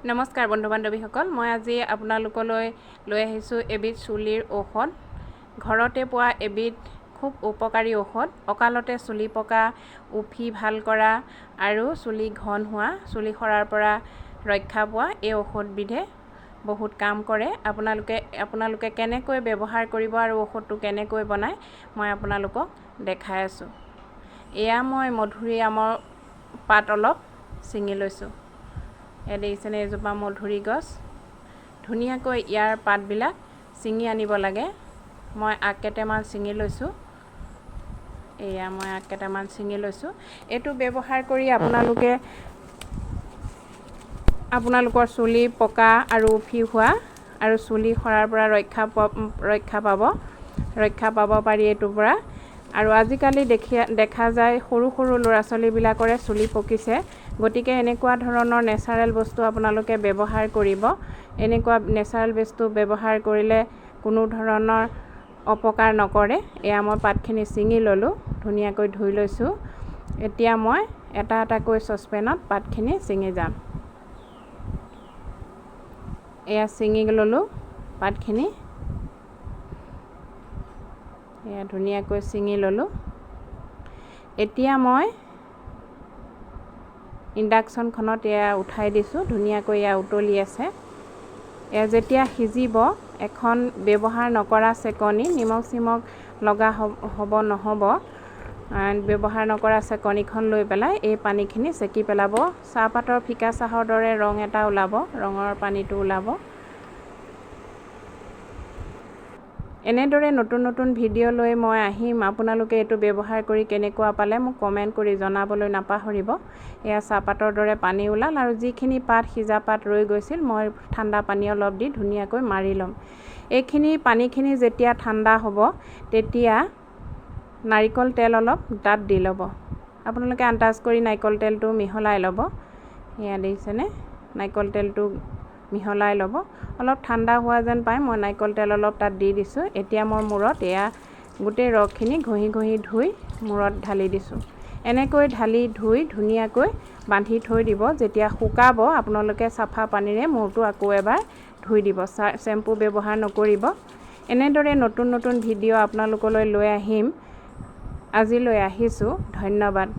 নমস্কাৰ বন্ধু বান্ধৱীসকল, মই আজি আপোনালোকলৈ লৈ আহিছোঁ এবিধ চুলিৰ ঔষধ। ঘৰতে পোৱা এবিধ খুব উপকাৰী ঔষধ। অকালতে চুলি পকা, উফি ভাল কৰা আৰু চুলি ঘন হোৱা, চুলি সৰাৰ পৰা ৰক্ষা পোৱা এই ঔষধবিধে বহুত কাম কৰে। আপোনালোকে কেনেকৈ ব্যৱহাৰ কৰিব আৰু ঔষধটো কেনেকৈ বনায় মই আপোনালোকক দেখাই আছোঁ। এয়া মই মধুৰিআমৰ পাত অলপ ছিঙি লৈছোঁ। এয়া দেখিছেনে, এজোপা মধুৰি গছ। ধুনীয়াকৈ ইয়াৰ পাতবিলাক ছিঙি আনিব লাগে। মই আগ কেইটামান ছিঙি লৈছোঁ। এয়া মই আগ কেইটামান ছিঙি লৈছোঁ। এইটো ব্যৱহাৰ কৰি আপোনালোকৰ চুলি পকা আৰু উফি হোৱা আৰু চুলি সৰাৰ পৰা ৰক্ষা পাব পাৰি এইটোৰ পৰা। আৰু আজিকালি দেখা যায় সৰু ল'ৰা ছোৱালীবিলাকৰে চুলি পকিছে। গতিকে এনেকুৱা ধৰণৰ নেচাৰেল বস্তু আপোনালোকে ব্যৱহাৰ কৰিব। এনেকুৱা নেচাৰেল বস্তু ব্যৱহাৰ কৰিলে কোনো ধৰণৰ অপকাৰ নকৰে। এয়া মই পাতখিনি ছিঙি ল'লোঁ, ধুনীয়াকৈ ধুই লৈছোঁ। এতিয়া মই এটা এটাকৈ চচপেনত পাতখিনি ছিঙি যাম। এয়া ছিঙি ল'লোঁ পাতখিনি। এয়া ধুনীয়াকৈ ছিঙি ল'লোঁ। এতিয়া মই ইণ্ডাকশ্যনখনত এয়া উঠাই দিছোঁ। ধুনীয়াকৈ এয়া উতলি আছে। এয়া যেতিয়া সিজিব, এখন ব্যৱহাৰ নকৰা চেকনি, নিমখ চিমখ লগা নহ'ব, ব্যৱহাৰ নকৰা চেকনিখন লৈ পেলাই এই পানীখিনি চেকি পেলাব। চাহপাতৰ ফিকা চাহৰ দৰে ৰং এটা ওলাব, ৰঙৰ পানীটো ওলাব। এনেদৰে নতুন ভিডিঅ' লৈ মই আহিম। আপোনালোকে এইটো ব্যৱহাৰ কৰি কেনেকুৱা পালে মোক কমেণ্ট কৰি জনাবলৈ নাপাহৰিব। এয়া চাহপাতৰ দৰে পানী ওলাল আৰু যিখিনি সিজা পাত ৰৈ গৈছিল, মই ঠাণ্ডা পানী অলপ দি ধুনীয়াকৈ মাৰি ল'ম। পানীখিনি যেতিয়া ঠাণ্ডা হ'ব, তেতিয়া নাৰিকল তেল অলপ তাত দি ল'ব। আপোনালোকে আন্দাজ কৰি নাৰিকল তেলটো মিহলাই ল'ব। এয়া দেখিছেনে, নাৰিকল তেলটো মিহলাই ল'ব। অলপ ঠাণ্ডা হোৱা যেন পাই মই নাৰিকল তেল অলপ তাত দি দিছোঁ। এতিয়া মই মূৰত এয়া গোটেই ৰসখিনি ঘঁহি ধুই মূৰত ঢালি দিছোঁ। এনেকৈ ঢালি ধুই ধুনীয়াকৈ বান্ধি থৈ দিব। যেতিয়া শুকাব, আপোনালোকে চাফা পানীৰে মূৰটো আকৌ এবাৰ ধুই দিব। শ্বেম্পু ব্যৱহাৰ নকৰিব। এনেদৰে নতুন ভিডিঅ' আপোনালোকলৈ লৈ আহিম। আজিলৈ আহিছোঁ। ধন্যবাদ।